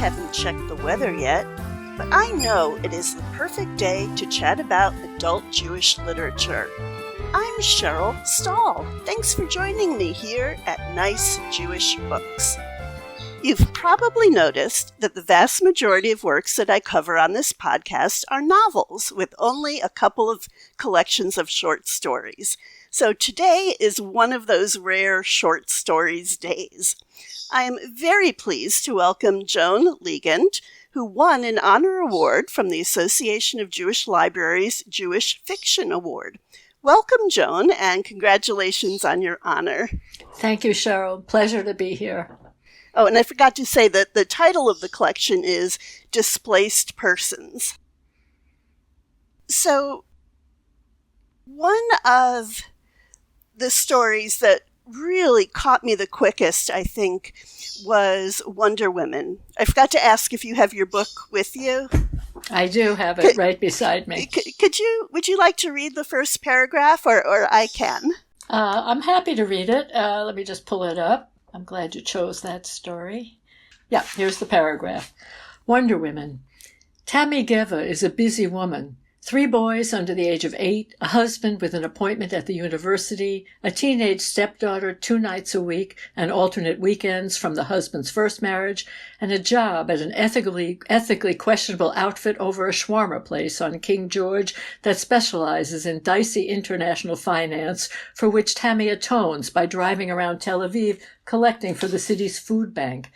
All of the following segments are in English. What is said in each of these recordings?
haven't checked the weather yet, but I know it is the perfect day to chat about adult Jewish literature. I'm Cheryl Stahl. Thanks for joining me here at Nice Jewish Books. You've probably noticed that the vast majority of works that I cover on this podcast are novels with only a couple of collections of short stories. So today is one of those rare short stories days. I am very pleased to welcome Joan Leegant, who won an honor award from the Association of Jewish Libraries Jewish Fiction Award. Welcome, Joan, and congratulations on your honor. Thank you, Cheryl. Pleasure to be here. Oh, and I forgot to say that the title of the collection is Displaced Persons. So, one of the stories that really caught me the quickest, I think, was Wonder Women. I forgot to ask if you have your book with you. I do have it right beside me. Would you like to read the first paragraph, or I can? I'm happy to read it. Let me just pull it up. I'm glad you chose that story. Yeah, here's the paragraph. Wonder Women. Tammy Geva is a busy woman. 3 boys under the age of 8, a husband with an appointment at the university, a teenage stepdaughter 2 nights a week and alternate weekends from the husband's first marriage, and a job at an ethically questionable outfit over a shawarma place on King George that specializes in dicey international finance, for which Tammy atones by driving around Tel Aviv collecting for the city's food bank.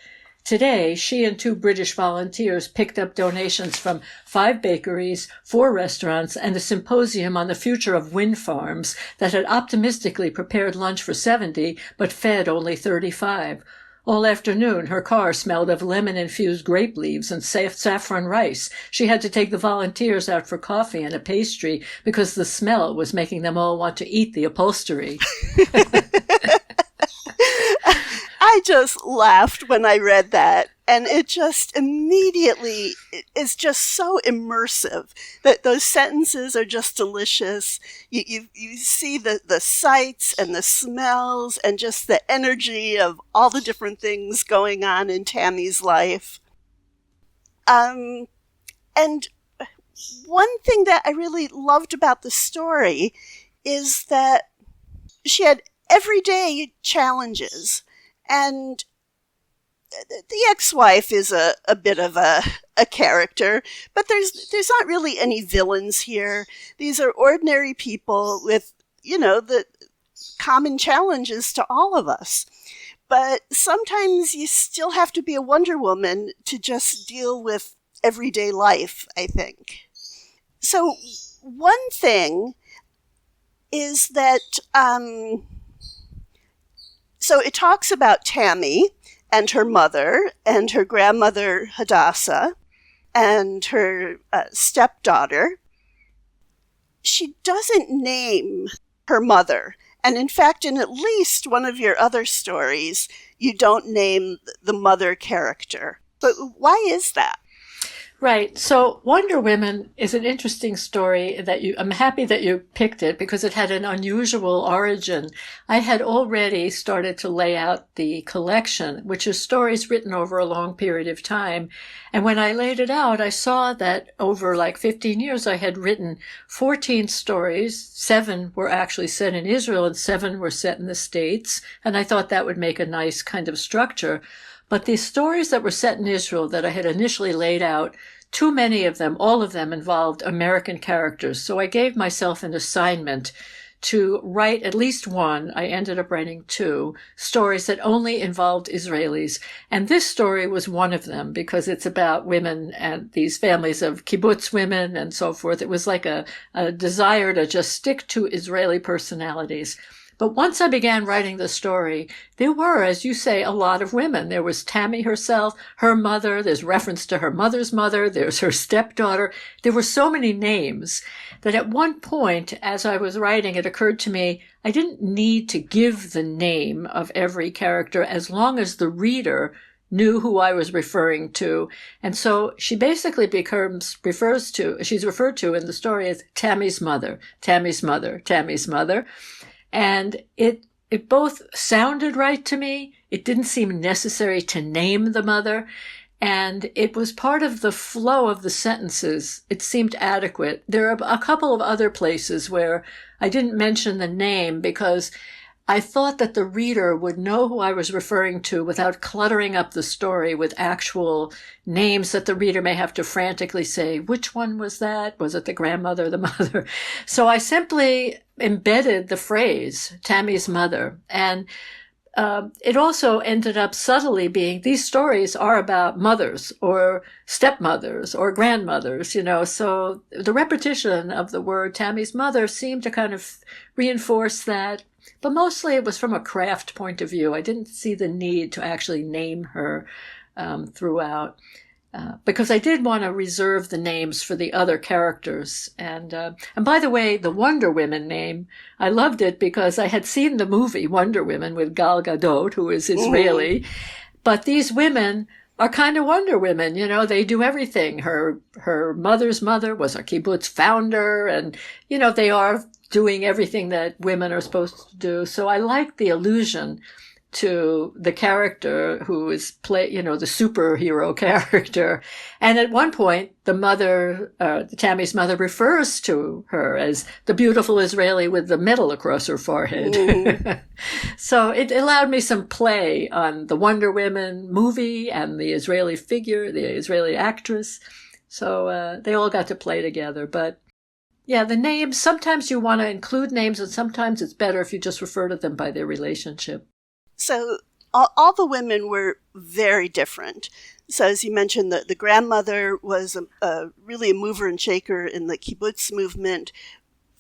Today, she and 2 British volunteers picked up donations from 5 bakeries, 4 restaurants, and a symposium on the future of wind farms that had optimistically prepared lunch for 70, but fed only 35. All afternoon, her car smelled of lemon-infused grape leaves and saffron rice. She had to take the volunteers out for coffee and a pastry because the smell was making them all want to eat the upholstery. I just laughed when I read that, and it just immediately is just so immersive that those sentences are just delicious. You see the sights and the smells and just the energy of all the different things going on in Tammy's life. And one thing that I really loved about the story is that she had everyday challenges. And the ex-wife is a bit of a character, but there's not really any villains here. These are ordinary people with, the common challenges to all of us. But sometimes you still have to be a Wonder Woman to just deal with everyday life, I think. So one thing is that so it talks about Tammy and her mother and her grandmother Hadassah and her stepdaughter. She doesn't name her mother. And in fact, in at least one of your other stories, you don't name the mother character. But why is that? Right. So Wonder Women is an interesting story I'm happy that you picked it because it had an unusual origin. I had already started to lay out the collection, which is stories written over a long period of time. And when I laid it out, I saw that over 15 years, I had written 14 stories. 7 were actually set in Israel and 7 were set in the States. And I thought that would make a nice kind of structure. But the stories that were set in Israel that I had initially laid out, too many of them, all of them involved American characters. So I gave myself an assignment to write at least one. I ended up writing 2 stories that only involved Israelis. And this story was one of them because it's about women and these families of kibbutz women and so forth. It was like a desire to just stick to Israeli personalities. But once I began writing the story, there were, as you say, a lot of women. There was Tammy herself, her mother, there's reference to her mother's mother, there's her stepdaughter. There were so many names that at one point, as I was writing, it occurred to me, I didn't need to give the name of every character as long as the reader knew who I was referring to. And so she basically she's referred to in the story as Tammy's mother, Tammy's mother, Tammy's mother. And it both sounded right to me. It didn't seem necessary to name the mother. And it was part of the flow of the sentences. It seemed adequate. There are a couple of other places where I didn't mention the name because I thought that the reader would know who I was referring to without cluttering up the story with actual names that the reader may have to frantically say, which one was that? Was it the grandmother, the mother? So I simply embedded the phrase, Tammy's mother. And it also ended up subtly being, these stories are about mothers or stepmothers or grandmothers, so the repetition of the word Tammy's mother seemed to kind of reinforce that. But mostly it was from a craft point of view. I didn't see the need to actually name her throughout. Because I did want to reserve the names for the other characters. And by the way, the Wonder Women name, I loved it because I had seen the movie Wonder Women with Gal Gadot, who is Israeli. But these women are kind of Wonder Women, they do everything. Her mother's mother was a kibbutz founder, and, they are doing everything that women are supposed to do. So I like the allusion to the character who is the superhero character. And at one point, the mother, Tammy's mother, refers to her as the beautiful Israeli with the medal across her forehead. So it allowed me some play on the Wonder Women movie and the Israeli figure, the Israeli actress. So they all got to play together. But yeah, the names, sometimes you want to include names, and sometimes it's better if you just refer to them by their relationship. So all the women were very different. So as you mentioned, the grandmother was really a mover and shaker in the kibbutz movement,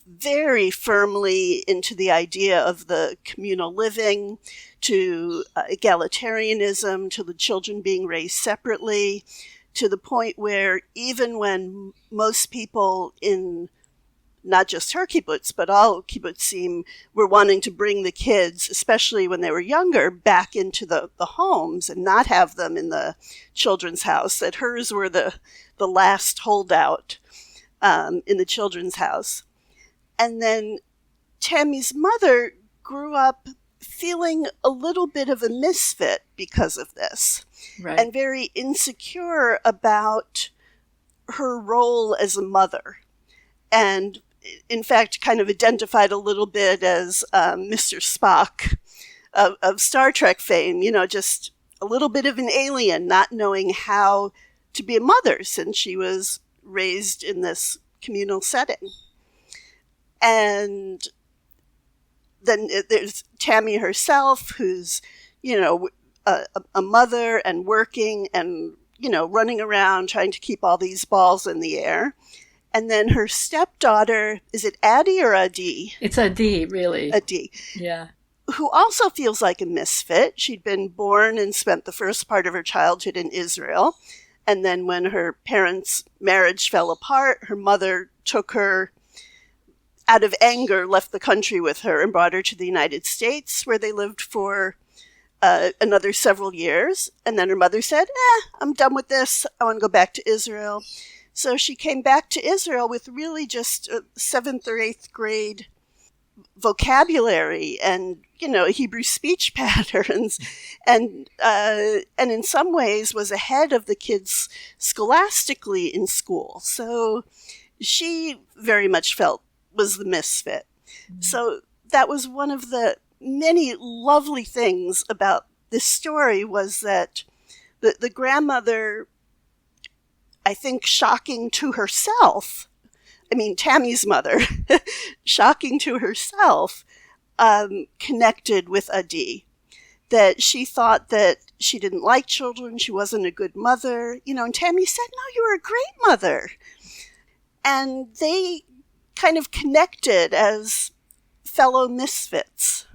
very firmly into the idea of the communal living, to egalitarianism, to the children being raised separately, to the point where even when most people in not just her kibbutz, but all kibbutzim were wanting to bring the kids, especially when they were younger, back into the homes and not have them in the children's house, that hers were the last holdout in the children's house. And then Tammy's mother grew up feeling a little bit of a misfit because of this, right, and very insecure about her role as a mother. And in fact, kind of identified a little bit as Mr. Spock of Star Trek fame, just a little bit of an alien, not knowing how to be a mother since she was raised in this communal setting. And then there's Tammy herself, who's, a mother and working and, running around trying to keep all these balls in the air. And then her stepdaughter, is it Addie or Adi? It's Adi, really. Adi. Yeah. Who also feels like a misfit. She'd been born and spent the first part of her childhood in Israel. And then when her parents' marriage fell apart, her mother took her, out of anger, left the country with her and brought her to the United States, where they lived for another several years. And then her mother said, I'm done with this. I want to go back to Israel. So she came back to Israel with really just a 7th or 8th grade vocabulary and, Hebrew speech patterns, and in some ways was ahead of the kids scholastically in school. So she very much felt was the misfit. Mm-hmm. So that was one of the many lovely things about this story, was that the grandmother, I think, shocking to herself, Tammy's mother, shocking to herself, connected with Adi. That she thought that she didn't like children, she wasn't a good mother, and Tammy said, no, you were a great mother. And they kind of connected as fellow misfits.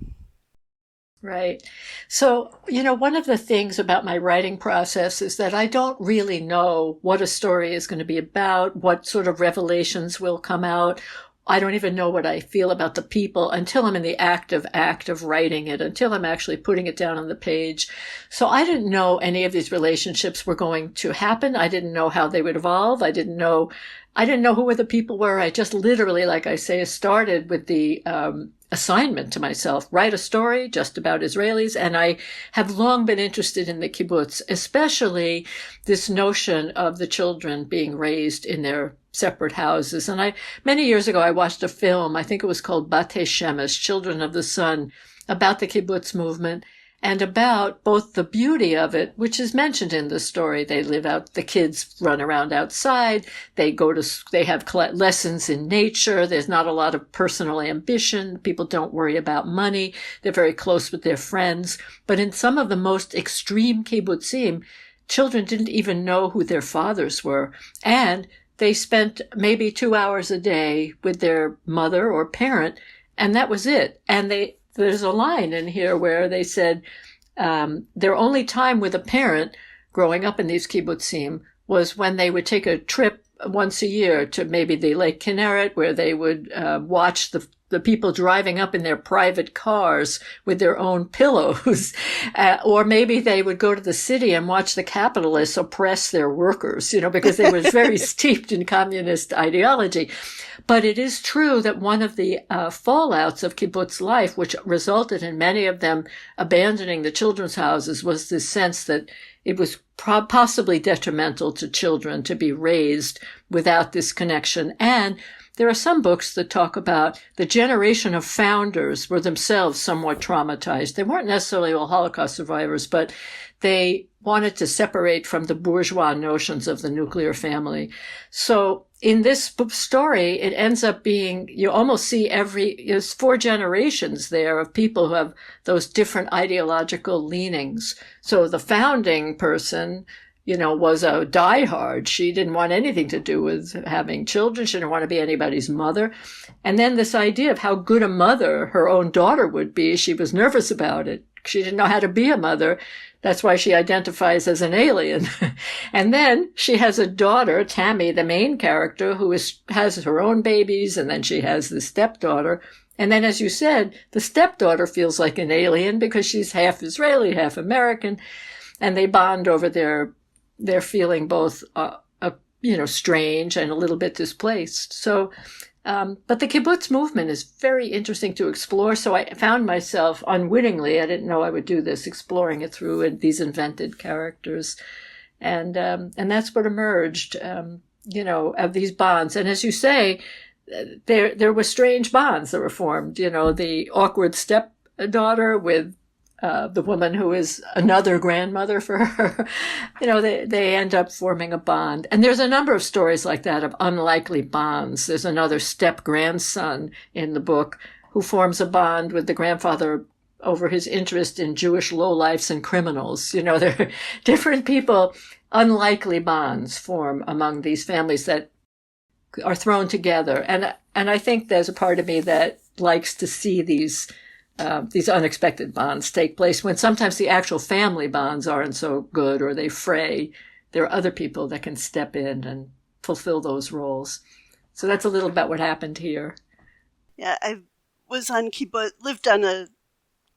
Right. So, one of the things about my writing process is that I don't really know what a story is going to be about, what sort of revelations will come out. I don't even know what I feel about the people until I'm in the act of writing it, until I'm actually putting it down on the page. So I didn't know any of these relationships were going to happen. I didn't know how they would evolve. I didn't know I didn't know who the people were. I just literally, like I say, started with the assignment to myself, write a story just about Israelis. And I have long been interested in the kibbutz, especially this notion of the children being raised in their separate houses. And many years ago, I watched a film, I think it was called Batei Shemesh, Children of the Sun, about the kibbutz movement and about both the beauty of it, which is mentioned in the story. They live out, the kids run around outside, they have lessons in nature, there's not a lot of personal ambition, people don't worry about money, they're very close with their friends. But in some of the most extreme kibbutzim, children didn't even know who their fathers were, and they spent maybe 2 hours a day with their mother or parent, and that was it. And there's a line in here where they said their only time with a parent growing up in these kibbutzim was when they would take a trip once a year to maybe the Lake Kinneret, where they would watch the people driving up in their private cars with their own pillows. Or maybe they would go to the city and watch the capitalists oppress their workers, because they were very steeped in communist ideology. But it is true that one of the fallouts of kibbutz life, which resulted in many of them abandoning the children's houses, was this sense that it was possibly detrimental to children to be raised without this connection. And there are some books that talk about the generation of founders were themselves somewhat traumatized. They weren't necessarily all Holocaust survivors, but they wanted to separate from the bourgeois notions of the nuclear family. So in this story, it ends up being, you almost see there's 4 generations there of people who have those different ideological leanings. So the founding person, was a diehard. She didn't want anything to do with having children. She didn't want to be anybody's mother. And then this idea of how good a mother her own daughter would be, she was nervous about it. She didn't know how to be a mother. That's why she identifies as an alien. And then she has a daughter, Tammy, the main character, who has her own babies, and then she has the stepdaughter. And then, as you said, the stepdaughter feels like an alien because she's half Israeli, half American, and they bond over their feeling both, strange and a little bit displaced. So, but the kibbutz movement is very interesting to explore. So I found myself unwittingly, I didn't know I would do this, exploring it through these invented characters. And that's what emerged, of these bonds. And as you say, there were strange bonds that were formed, the awkward stepdaughter with the woman who is another grandmother for her, they end up forming a bond. And there's a number of stories like that of unlikely bonds. There's another step-grandson in the book who forms a bond with the grandfather over his interest in Jewish lowlifes and criminals. There are different people, unlikely bonds form among these families that are thrown together. And I think there's a part of me that likes to see these unexpected bonds take place when sometimes the actual family bonds aren't so good or they fray. There are other people that can step in and fulfill those roles. So that's a little about what happened here. Yeah, I was on kibbutz, lived on a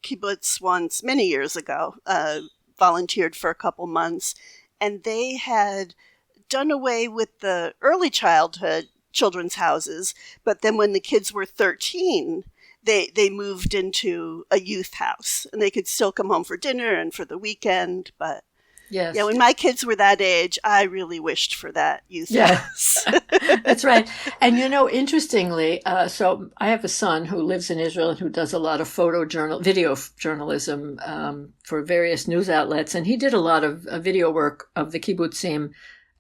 kibbutz once many years ago, volunteered for a couple months, and they had done away with the early childhood children's houses, but then when the kids were 13, they moved into a youth house, and they could still come home for dinner and for the weekend. But yes, when my kids were that age, I really wished for that youth house. That's right. And interestingly, so I have a son who lives in Israel and who does a lot of video journalism for various news outlets, and he did a lot of video work of the kibbutzim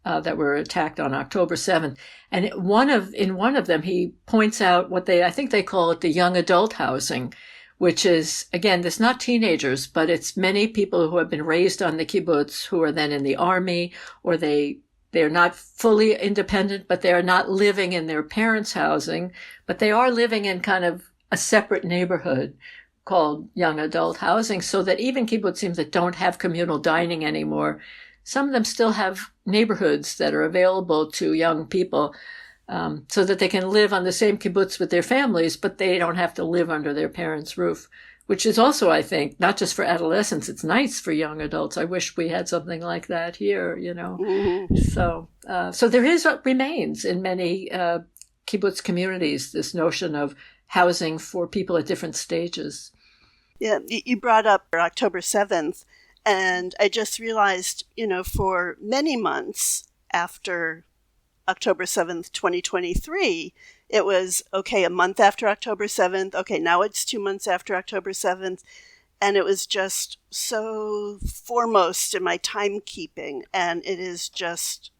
that were attacked on October 7th. And in one of them, he points out I think they call it the young adult housing, which is, again, it's not teenagers, but it's many people who have been raised on the kibbutz who are then in the army, or they're not fully independent, but they are not living in their parents' housing, but they are living in kind of a separate neighborhood called young adult housing, so that even kibbutzim that don't have communal dining anymore, some of them still have neighborhoods that are available to young people, so that they can live on the same kibbutz with their families, but they don't have to live under their parents' roof, which is also, I think, not just for adolescents, it's nice for young adults. I wish we had something like that here, Mm-hmm. So there remains in many kibbutz communities this notion of housing for people at different stages. Yeah, you brought up October 7th, and I just realized, for many months after October 7th, 2023, it was, okay, a month after October 7th. Okay, now it's 2 months after October 7th. And it was just so foremost in my timekeeping. And it is just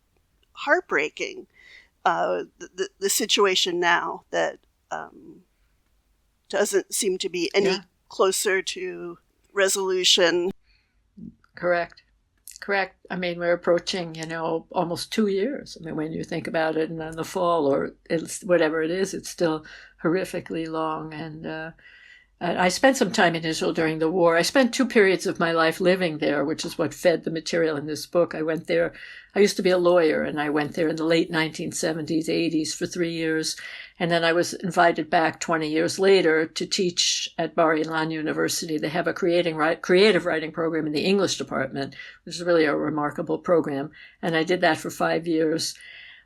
heartbreaking, the situation now that doesn't seem to be any closer to resolution. Correct. I mean, we're approaching, almost 2 years. I mean, when you think about it, and then the fall or whatever it is, it's still horrifically long. And I spent some time in Israel during the war. I spent 2 periods of my life living there, which is what fed the material in this book. I went there. I used to be a lawyer, and I went there in the late 1970s, 80s for 3 years. And then I was invited back 20 years later to teach at Bar Ilan University. They have a creative writing program in the English department, which is really a remarkable program. And I did that for 5 years.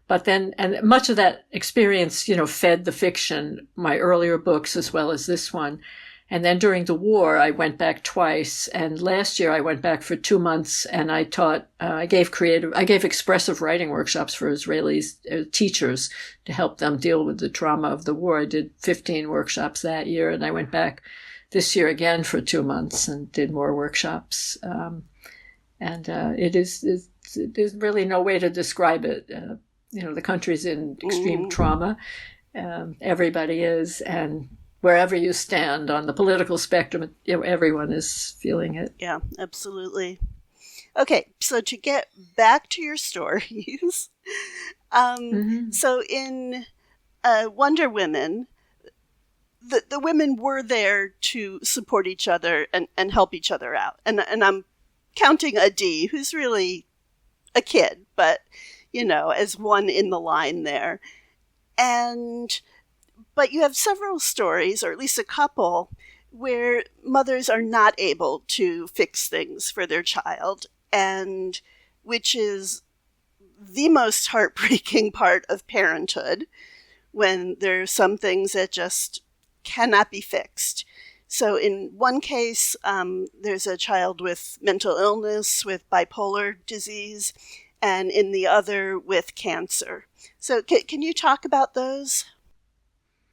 But then, and much of that experience, fed the fiction, my earlier books as well as this one. And then during the war, I went back twice. And last year I went back for 2 months, and I taught, I gave expressive writing workshops for Israeli teachers to help them deal with the trauma of the war. I did 15 workshops that year, and I went back this year again for 2 months and did more workshops. There's really no way to describe it. The country's in extreme trauma. Everybody is, and wherever you stand on the political spectrum, everyone is feeling it. Yeah, absolutely. Okay, so to get back to your stories, so in Wonder Women, the women were there to support each other and help each other out. And I'm counting Adi, who's really a kid, but, as one in the line there. But you have several stories, or at least a couple, where mothers are not able to fix things for their child, and which is the most heartbreaking part of parenthood, when there's some things that just cannot be fixed. So in one case, there's a child with mental illness, with bipolar disease, and in the other with cancer. So can you talk about those?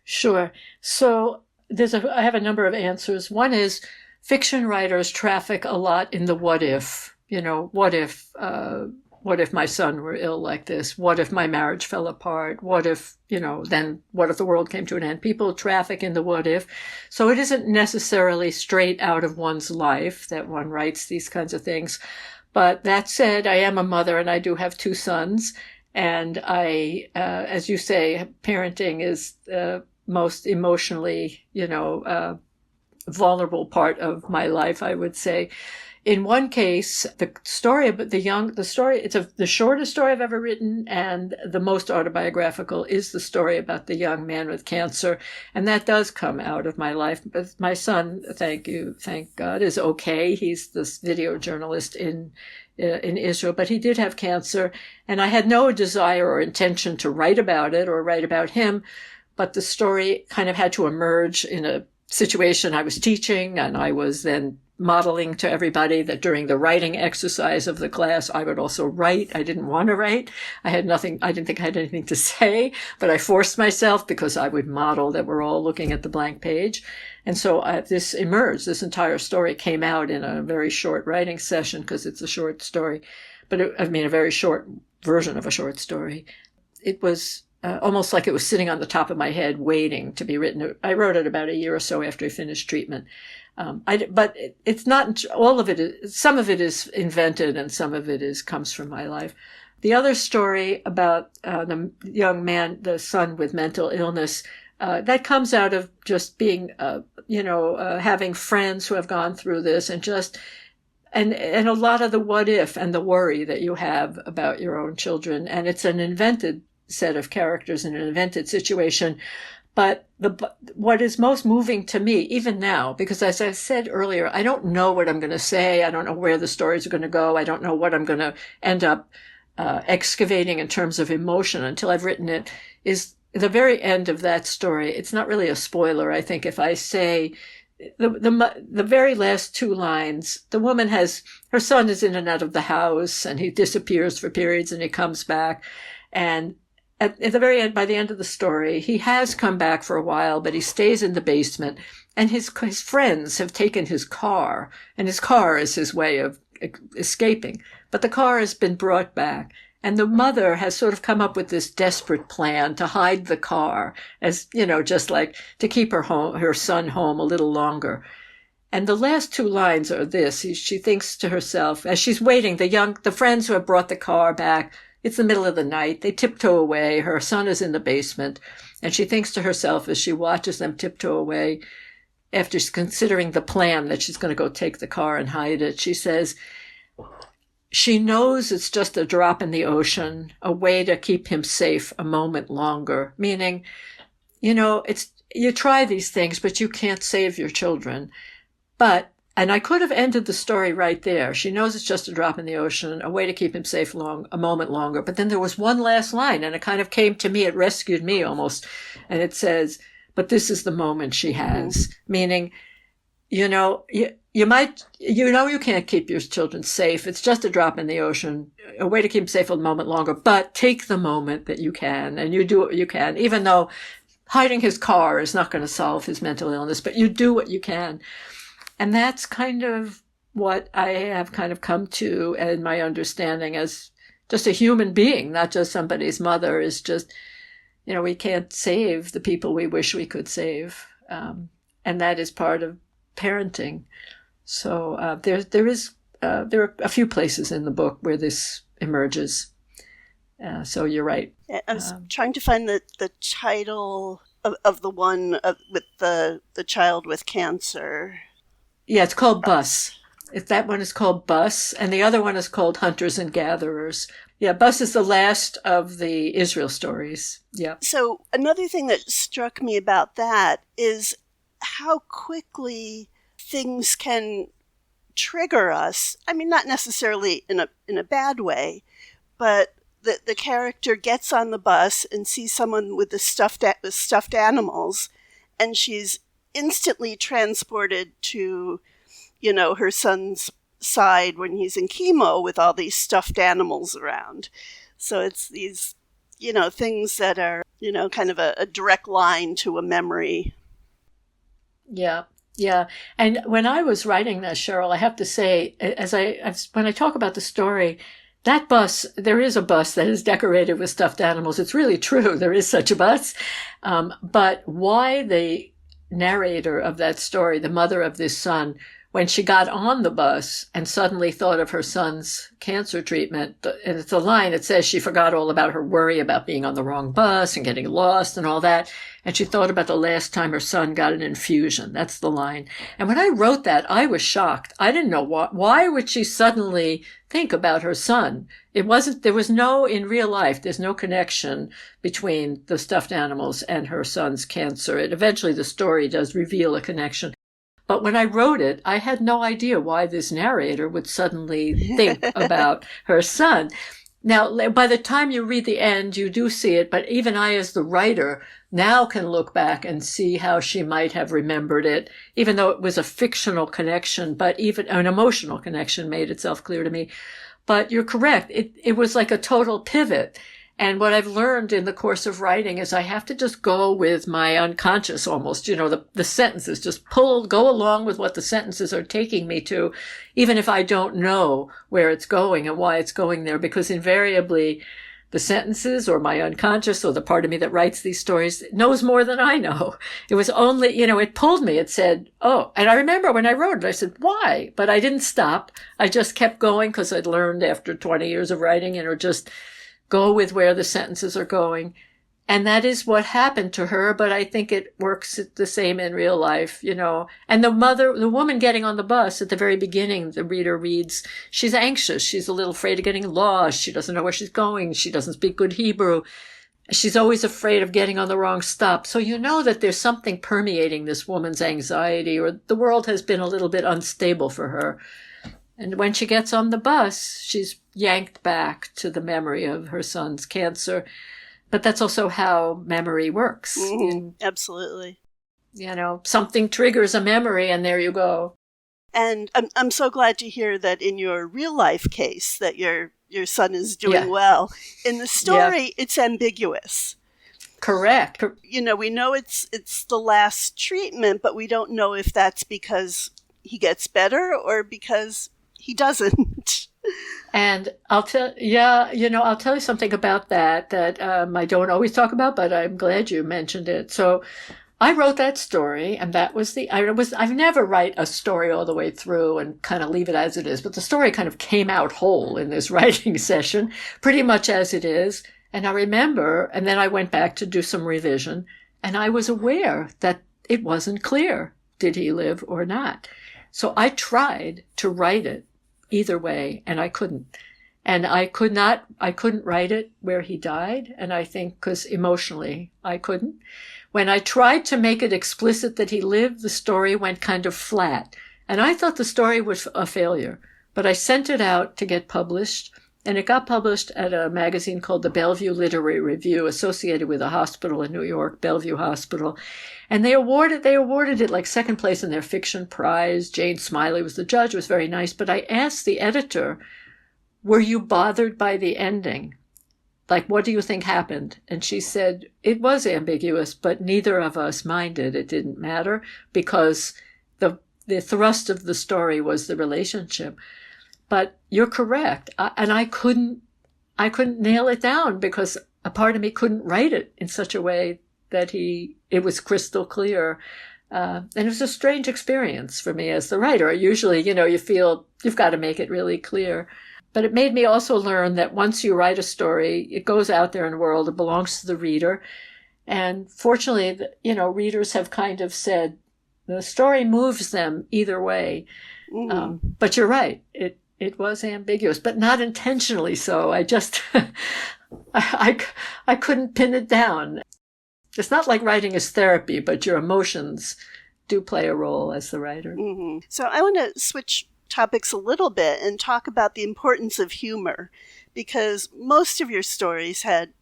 Sure. So I have a number of answers. One is fiction writers traffic a lot in the what if. What if my son were ill like this? What if my marriage fell apart? What if, then what if the world came to an end? People traffic in the what if. So it isn't necessarily straight out of one's life that one writes these kinds of things. But that said, I am a mother and I do have 2 sons. And as you say, parenting is the most emotionally, vulnerable part of my life, I would say. In one case, the story, it's the shortest story I've ever written, and the most autobiographical is the story about the young man with cancer. And that does come out of my life. But my son, thank God, is okay. He's this video journalist in Israel, but he did have cancer, and I had no desire or intention to write about it or write about him, but the story kind of had to emerge in a situation I was teaching, and I was then modeling to everybody that during the writing exercise of the class, I would also write. I didn't want to write. I didn't think I had anything to say, but I forced myself because I would model that we're all looking at the blank page. And so this emerged. This entire story came out in a very short writing session because it's a short story, but a very short version of a short story. It was almost like it was sitting on the top of my head waiting to be written. I wrote it about a year or so after I finished treatment. But it's not all of it. Some of it is invented and some of it comes from my life. The other story about the young man, the son with mental illness, that comes out of just being, having friends who have gone through this and a lot of the what if and the worry that you have about your own children. And it's an invented set of characters in an invented situation. But what is most moving to me, even now, because as I said earlier, I don't know what I'm going to say. I don't know where the stories are going to go. I don't know what I'm going to end up excavating in terms of emotion until I've written it, is the very end of that story. It's not really a spoiler, I think, if I say the very last two lines. The woman her son is in and out of the house, and he disappears for periods, and he comes back. And at the very end, by the end of the story, he has come back for a while, but he stays in the basement, and his friends have taken his car, and his car is his way of escaping. But the car has been brought back, and the mother has sort of come up with this desperate plan to hide the car, as, just like to keep her son home a little longer. And the last two lines are this. She thinks to herself, as she's waiting, the friends who have brought the car back, it's the middle of the night, they tiptoe away, her son is in the basement, and she thinks to herself as she watches them tiptoe away, after she's considering the plan that she's going to go take the car and hide it, she says, she knows it's just a drop in the ocean, a way to keep him safe a moment longer. Meaning, you try these things, but you can't save your children. And I could have ended the story right there. She knows it's just a drop in the ocean, a way to keep him safe a moment longer. But then there was one last line, and it kind of came to me, it rescued me almost. And it says, but this is the moment she has. Meaning, you can't keep your children safe. It's just a drop in the ocean, a way to keep them safe a moment longer. But take the moment that you can, and you do what you can, even though hiding his car is not going to solve his mental illness, but you do what you can. And that's kind of what I have kind of come to, and my understanding as just a human being, not just somebody's mother, is just, we can't save the people we wish we could save. And that is part of parenting. So there are a few places in the book where this emerges. So you're right. I was trying to find the title of the one with the child with cancer. Yeah, it's called Bus. That one is called Bus, and the other one is called Hunters and Gatherers. Yeah, Bus is the last of the Israel stories. Yeah. So another thing that struck me about that is how quickly things can trigger us. I mean, not necessarily in a bad way, but the character gets on the bus and sees someone with stuffed animals, and she's instantly transported to, her son's side when he's in chemo with all these stuffed animals around. So it's these, things that are, kind of a direct line to a memory. Yeah. Yeah. And when I was writing this, Cheryl, I have to say, when I talk about the story, that bus, there is a bus that is decorated with stuffed animals. It's really true. There is such a bus. But why the narrator of that story, the mother of this son, when she got on the bus and suddenly thought of her son's cancer treatment, and it's a line that says she forgot all about her worry about being on the wrong bus and getting lost and all that. And she thought about the last time her son got an infusion. That's the line. And when I wrote that, I was shocked. I didn't know why would she suddenly think about her son? In real life, there's no connection between the stuffed animals and her son's cancer. Eventually the story does reveal a connection. But when I wrote it, I had no idea why this narrator would suddenly think about her son. Now, by the time you read the end, you do see it, but even I, as the writer, now can look back and see how she might have remembered it, even though it was a fictional connection, but even an emotional connection made itself clear to me. But you're correct. It was like a total pivot. And what I've learned in the course of writing is I have to just go with my unconscious almost, the sentences, just go along with what the sentences are taking me to, even if I don't know where it's going and why it's going there, because invariably the sentences or my unconscious or the part of me that writes these stories knows more than I know. It was only, it pulled me. It said, oh, and I remember when I wrote it, I said, why? But I didn't stop. I just kept going because I'd learned after 20 years of writing, just go with where the sentences are going. And that is what happened to her, but I think it works the same in real life, And the woman getting on the bus at the very beginning, the reader reads, she's anxious. She's a little afraid of getting lost. She doesn't know where she's going. She doesn't speak good Hebrew. she's always afraid of getting on the wrong stop. So you know that there's something permeating this woman's anxiety, or the world has been a little bit unstable for her. And when she gets on the bus, she's yanked back to the memory of her son's cancer. But that's also how memory works. Absolutely. Something triggers a memory, and there you go. And I'm so glad to hear that in your real life case that your son is doing well. In the story, it's ambiguous. Correct. We know it's the last treatment, but we don't know if that's because he gets better or because he doesn't. And I'll tell you something about that I don't always talk about, but I'm glad you mentioned it. So I wrote that story, and that was I've never write a story all the way through and kind of leave it as it is, but the story kind of came out whole in this writing session, pretty much as it is. And I remember, and then I went back to do some revision, and I was aware that it wasn't clear, did he live or not? So I tried to write it either way, and I couldn't. And I couldn't write it where he died, and I think because emotionally I couldn't. When I tried to make it explicit that he lived, the story went kind of flat. And I thought the story was a failure. But I sent it out to get published, and it got published at a magazine called the Bellevue Literary Review, associated with a hospital in New York, Bellevue Hospital. And they awarded it like second place in their fiction prize. Jane Smiley was the judge. It was very nice. But I asked the editor, were you bothered by the ending? Like, what do you think happened? And she said, it was ambiguous, but neither of us minded. It didn't matter because the thrust of the story was the relationship. But you're correct. I couldn't nail it down because a part of me couldn't write it in such a way that it was crystal clear. And it was a strange experience for me as the writer. Usually, you feel you've got to make it really clear. But it made me also learn that once you write a story, it goes out there in the world. It belongs to the reader. And fortunately, readers have kind of said the story moves them either way. But you're right. It was ambiguous, but not intentionally so. I just, I couldn't pin it down. It's not like writing is therapy, but your emotions do play a role as the writer. So I want to switch topics a little bit and talk about the importance of humor, because most of your stories had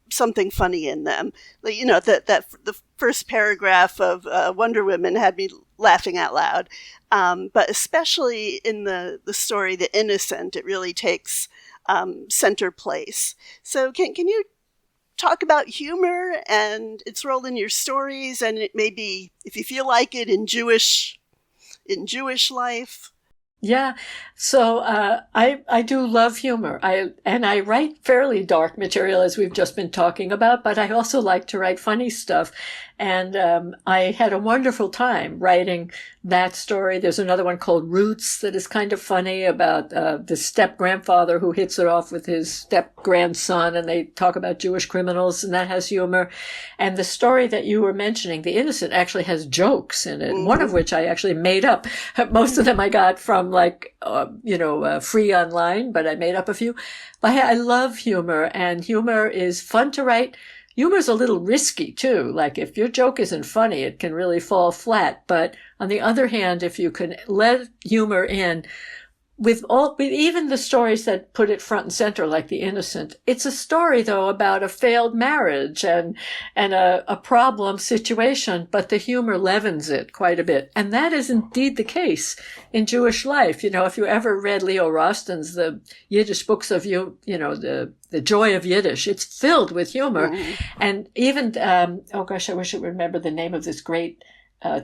something funny in them. Like, the first paragraph of Wonder Woman had me laughing out loud. But especially in the story The Innocent, it really takes center place. So can you talk about humor and its role in your stories, and it maybe, if you feel like it, in Jewish life? Yeah. So, I do love humor. I write fairly dark material, as we've just been talking about, but I also like to write funny stuff. And, I had a wonderful time writing that story. There's another one called Roots that is kind of funny about, the step-grandfather who hits it off with his step-grandson, and they talk about Jewish criminals, and that has humor. And the story that you were mentioning, The Innocent, actually has jokes in it, one of which I actually made up. Most of them I got from free online, but I made up a few. But I love humor, and humor is fun to write. Humor is a little risky too. Like, if your joke isn't funny, it can really fall flat. But on the other hand, if you can let humor in, with even the stories that put it front and center, like The Innocent, it's a story though about a failed marriage and a problem situation, but the humor leavens it quite a bit. And that is indeed the case in Jewish life. If you ever read Leo Rosten's, the Yiddish books of the Joy of Yiddish, it's filled with humor. And even, I wish I would remember the name of this great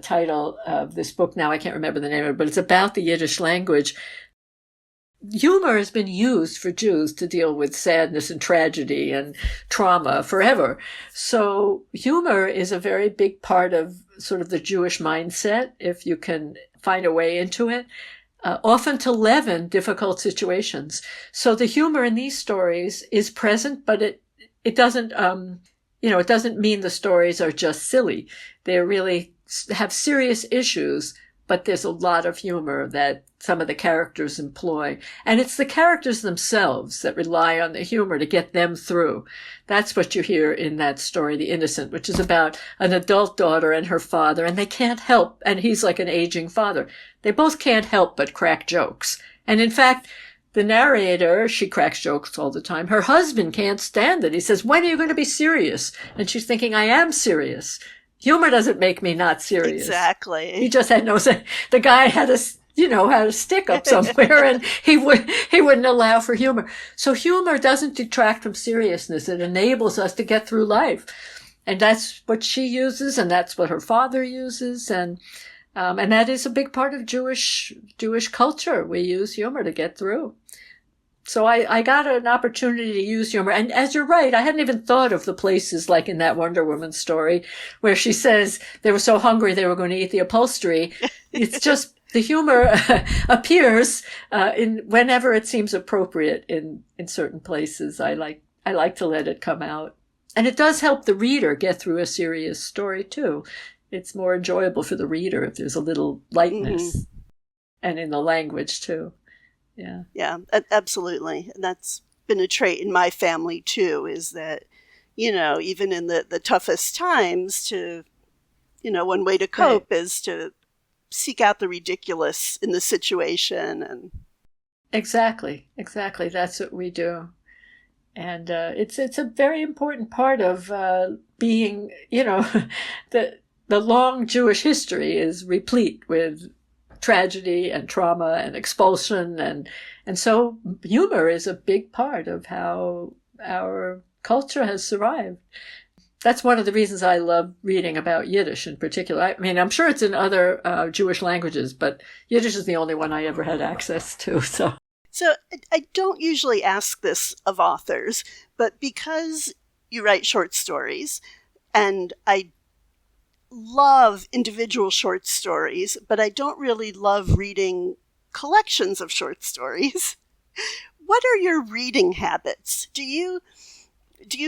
title of this book. Now I can't remember the name of it, but it's about the Yiddish language. Humor has been used for Jews to deal with sadness and tragedy and trauma forever. So humor is a very big part of sort of the Jewish mindset, if you can find a way into it, often to leaven difficult situations. So the humor in these stories is present, but it doesn't, it doesn't mean the stories are just silly. They really have serious issues, but there's a lot of humor that some of the characters employ. And it's the characters themselves that rely on the humor to get them through. That's what you hear in that story, The Innocent, which is about an adult daughter and her father, and they can't help, and he's like an aging father. They both can't help but crack jokes. And in fact, the narrator, she cracks jokes all the time. Her husband can't stand it. He says, when are you going to be serious? And she's thinking, I am serious. Humor doesn't make me not serious. Exactly. He just had no sense. The guy had a stick up somewhere, and he wouldn't allow for humor. So humor doesn't detract from seriousness. It enables us to get through life. And that's what she uses, and that's what her father uses, and that is a big part of Jewish culture. We use humor to get through. So I got an opportunity to use humor. And as you're right, I hadn't even thought of the places like in that Wonder Woman story where she says they were so hungry they were going to eat the upholstery. It's just the humor appears in whenever it seems appropriate in certain places. I like to let it come out. And it does help the reader get through a serious story too. It's more enjoyable for the reader if there's a little lightness, and in the language too. Yeah. Yeah, absolutely. And that's been a trait in my family too, is that, even in the toughest times one way to cope is to seek out the ridiculous in the situation. And Exactly. That's what we do. And it's a very important part of being, the long Jewish history is replete with tragedy and trauma and expulsion, and so humor is a big part of how our culture has survived. That's one of the reasons I love reading about Yiddish in particular. I mean, I'm sure it's in other Jewish languages, but Yiddish is the only one I ever had access to. So I don't usually ask this of authors, but because you write short stories, and I love individual short stories, but I don't really love reading collections of short stories. What are your reading habits? Do you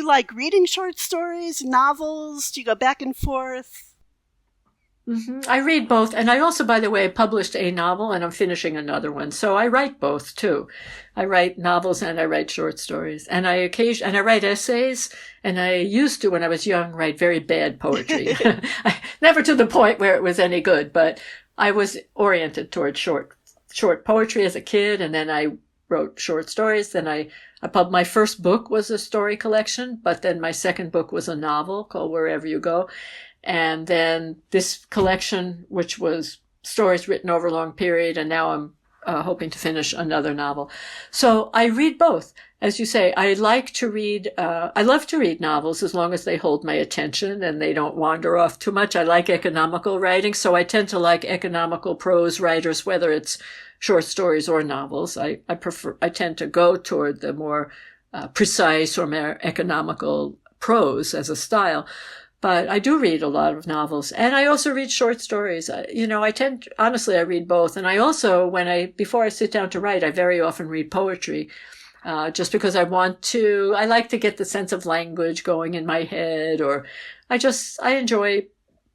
like reading short stories, novels? Do you go back and forth? I read both. And I also, by the way, published a novel, and I'm finishing another one. So I write both too. I write novels and I write short stories, and I write essays. And I used to, when I was young, write very bad poetry. Never to the point where it was any good, but I was oriented towards short poetry as a kid. And then I wrote short stories. Then my first book was a story collection, but then my second book was a novel called Wherever You Go. And then this collection, which was stories written over a long period, and now I'm hoping to finish another novel. So I read both. As you say, I love to read novels as long as they hold my attention and they don't wander off too much. I like economical writing, so I tend to like economical prose writers, whether it's short stories or novels. I tend to go toward the more precise or more economical prose as a style. But I do read a lot of novels, and I also read short stories. Honestly, I read both. And I also, before I sit down to write, I very often read poetry, just because I like to get the sense of language going in my head, or I enjoy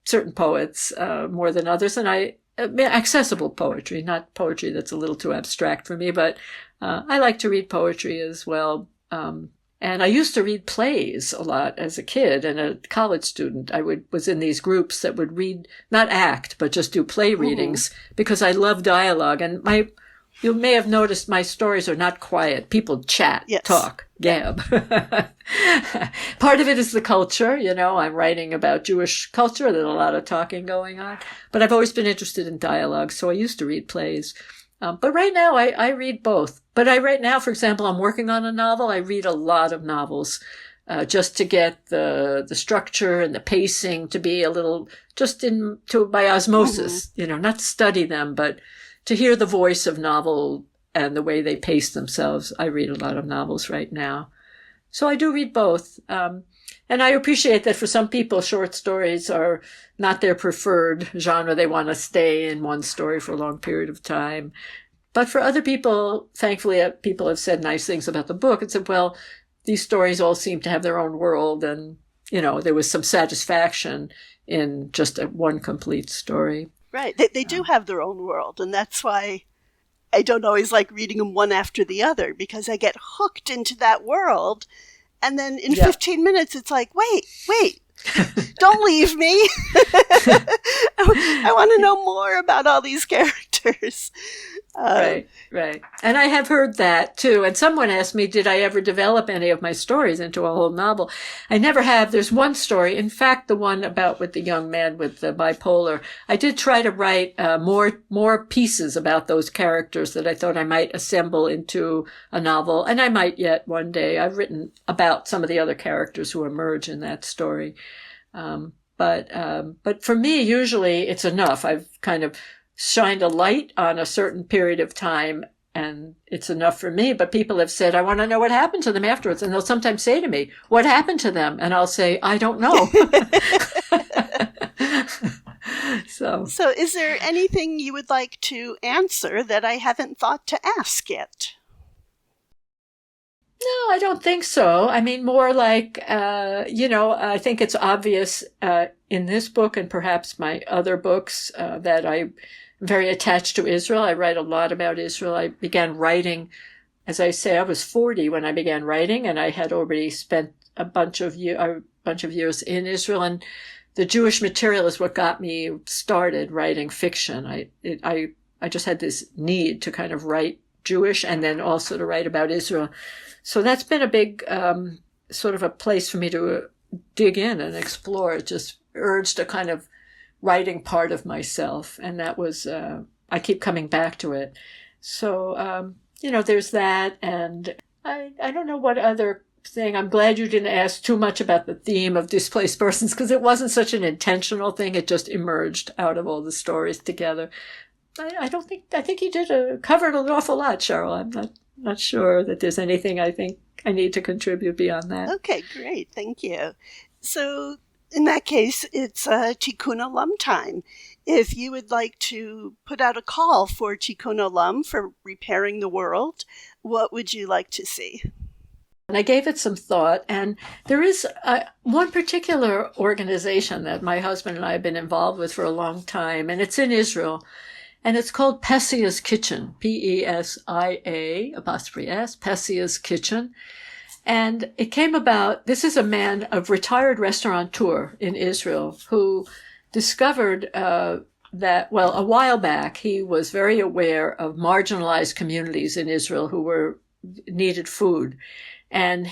certain poets, more than others. And accessible poetry, not poetry that's a little too abstract for me, but, I like to read poetry as well. And I used to read plays a lot as a kid and a college student. I was in these groups that would read, not act, but just do play readings, because I love dialogue. And you may have noticed my stories are not quiet. People chat, yes. Talk, gab. Part of it is the culture. I'm writing about Jewish culture. There's a lot of talking going on. But I've always been interested in dialogue, so I used to read plays. But right now I read both. But right now, for example, I'm working on a novel. I read a lot of novels, just to get the structure and the pacing to be a little, by osmosis, not to study them, but to hear the voice of novel and the way they pace themselves. I read a lot of novels right now. So I do read both. And I appreciate that for some people, short stories are not their preferred genre. They want to stay in one story for a long period of time. But for other people, thankfully, people have said nice things about the book and said, well, these stories all seem to have their own world. And, there was some satisfaction in just one complete story. Right. They do have their own world, and that's why I don't always like reading them one after the other, because I get hooked into that world, and then in 15 minutes it's like, wait, don't leave me. I want to know more about all these characters. Right. And I have heard that too. And someone asked me, did I ever develop any of my stories into a whole novel? I never have. There's one story, in fact, the one about with the young man with the bipolar. I did try to write more pieces about those characters that I thought I might assemble into a novel. And I might yet one day. I've written about some of the other characters who emerge in that story. But for me, usually it's enough. I've kind of shined a light on a certain period of time, and it's enough for me. But people have said, I want to know what happened to them afterwards. And they'll sometimes say to me, what happened to them? And I'll say, I don't know. So is there anything you would like to answer that I haven't thought to ask yet? No, I don't think so. I mean, more like, I think it's obvious in this book and perhaps my other books that I'm very attached to Israel. I write a lot about Israel. I began writing, as I say, I was 40 when I began writing, and I had already spent a bunch of years in Israel. And the Jewish material is what got me started writing fiction. I just had this need to kind of write Jewish and then also to write about Israel. So that's been a big sort of a place for me to dig in and explore. It just urged a kind of writing part of myself. And that was, I keep coming back to it. So, there's that. And I don't know what other thing. I'm glad you didn't ask too much about the theme of displaced persons, because it wasn't such an intentional thing. It just emerged out of all the stories together. I think you covered an awful lot, Cheryl. I'm not sure that there's anything I think I need to contribute beyond that. Okay, great. Thank you. So in that case, it's Tikkun Olam time. If you would like to put out a call for Tikkun Olam, for repairing the world, what would you like to see? And I gave it some thought, and there is one particular organization that my husband and I have been involved with for a long time, and it's in Israel. And it's called Pesia's Kitchen, P-E-S-I-A, apostrophe S, Pesia's Kitchen. And it came about, this is a man, a retired restaurateur in Israel who discovered that, a while back, he was very aware of marginalized communities in Israel who needed food. And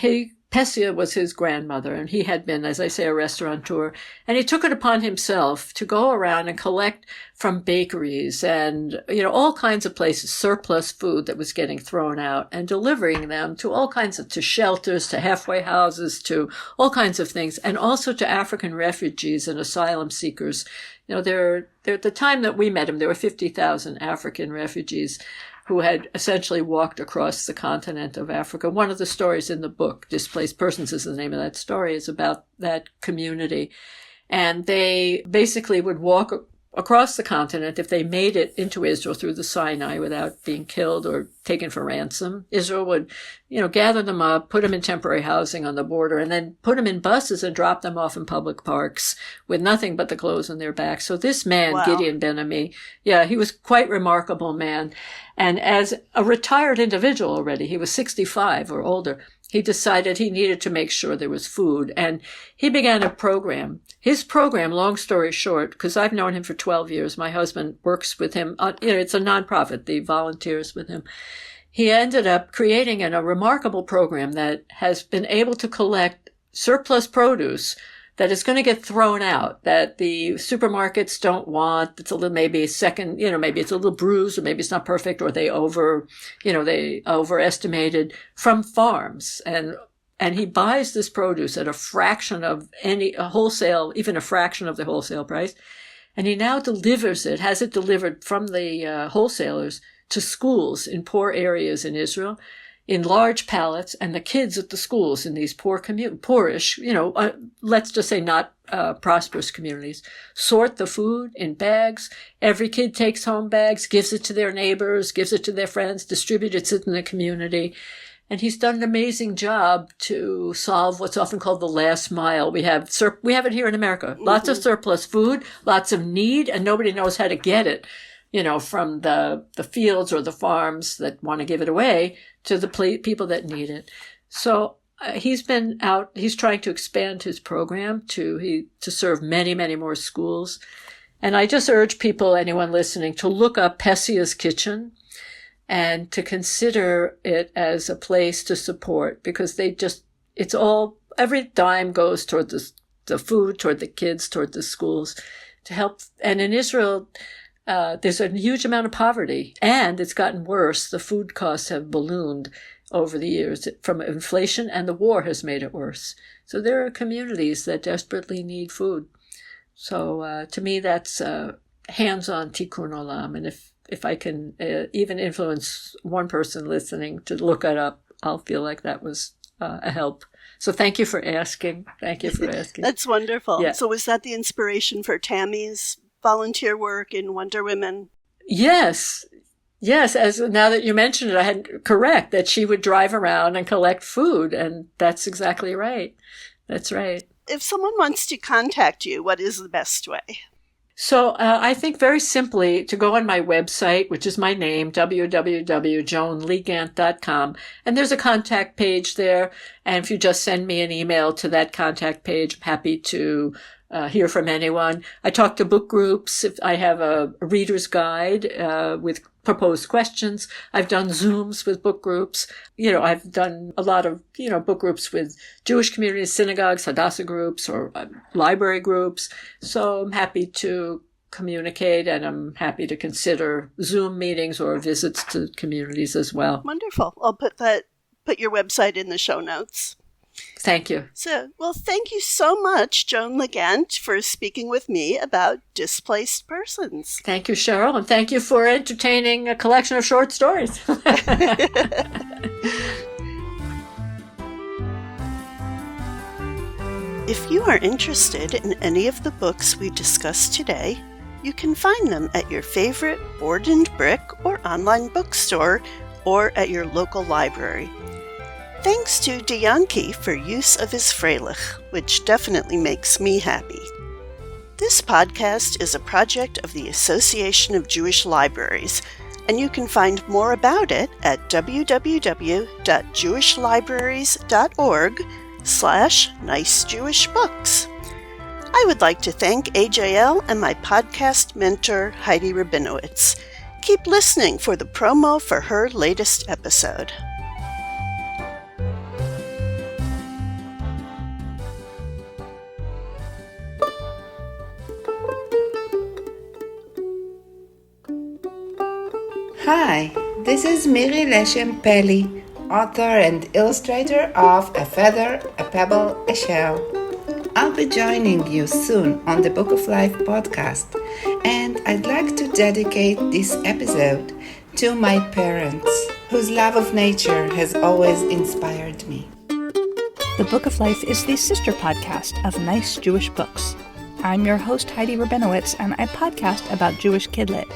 Pesia was his grandmother, and he had been, as I say, a restaurateur. And he took it upon himself to go around and collect from bakeries and, all kinds of places, surplus food that was getting thrown out, and delivering them to all kinds to shelters, to halfway houses, to all kinds of things, and also to African refugees and asylum seekers. There at the time that we met him, there were 50,000 African refugees who had essentially walked across the continent of Africa. One of the stories in the book, Displaced Persons is the name of that story, is about that community. And they basically would walk across the continent if they made it into Israel through the Sinai without being killed or taken for ransom. Israel would, gather them up, put them in temporary housing on the border, and then put them in buses and drop them off in public parks with nothing but the clothes on their backs. So this man, wow. Gideon Ben-Ami, he was quite remarkable man. And as a retired individual already, he was 65 or older, he decided he needed to make sure there was food. And he began a program. His program, long story short, because I've known him for 12 years, my husband works with him. It's a nonprofit, the volunteers with him. He ended up creating a remarkable program that has been able to collect surplus produce that is going to get thrown out, that the supermarkets don't want. It's a little, maybe second, maybe it's a little bruised, or maybe it's not perfect, or they overestimated, from farms. And he buys this produce at a fraction of even a fraction of the wholesale price. And he now has it delivered from the wholesalers to schools in poor areas in Israel, in large pallets, and the kids at the schools in these poorish, let's just say not prosperous communities, sort the food in bags. Every kid takes home bags, gives it to their neighbors, gives it to their friends, distributes it in the community. And he's done an amazing job to solve what's often called the last mile. We have it here in America. Lots of surplus food, lots of need, and nobody knows how to get it, from the fields or the farms that want to give it away to the people that need it. So he's trying to expand his program to serve many, many more schools. And I just urge anyone listening, to look up Pesia's Kitchen and to consider it as a place to support, because every dime goes toward the food, toward the kids, toward the schools to help. And in Israel, there's a huge amount of poverty, and it's gotten worse. The food costs have ballooned over the years from inflation, and the war has made it worse. So there are communities that desperately need food. So to me, that's hands-on tikkun olam. And if I can even influence one person listening to look it up, I'll feel like that was a help. So thank you for asking. That's wonderful. Yeah. So was that the inspiration for Tammy's volunteer work in Wonder Women? Yes. As now that you mentioned it, correct that she would drive around and collect food, and that's exactly right. That's right. If someone wants to contact you, what is the best way? So I think very simply to go on my website, which is my name, www.joanleegant.com. And there's a contact page there. And if you just send me an email to that contact page, I'm happy to hear from anyone. I talk to book groups. If I have a reader's guide with proposed questions. I've done Zooms with book groups. I've done a lot of, book groups with Jewish communities, synagogues, Hadassah groups, or library groups. So I'm happy to communicate, and I'm happy to consider Zoom meetings or visits to communities as well. Wonderful. I'll put your website in the show notes. Thank you. Thank you so much, Joan Leegant, for speaking with me about Displaced Persons. Thank you, Cheryl, and thank you for entertaining a collection of short stories. If you are interested in any of the books we discussed today, you can find them at your favorite board and brick or online bookstore, or at your local library. Thanks to Dianki for use of his Freilich, which definitely makes me happy. This podcast is a project of the Association of Jewish Libraries, and you can find more about it at www.jewishlibraries.org/nicejewishbooks. I would like to thank AJL and my podcast mentor, Heidi Rabinowitz. Keep listening for the promo for her latest episode. Hi, this is Miri Leshem Peli, author and illustrator of A Feather, a Pebble, a Shell. I'll be joining you soon on the Book of Life podcast, and I'd like to dedicate this episode to my parents, whose love of nature has always inspired me. The Book of Life is the sister podcast of Nice Jewish Books. I'm your host, Heidi Rabinowitz, and I podcast about Jewish Kidlit.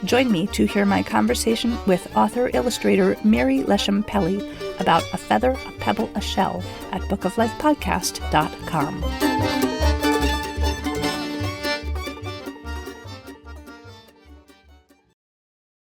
Join me to hear my conversation with author-illustrator Miri Leshem Peli about A Feather, a Pebble, a Shell at bookoflifepodcast.com.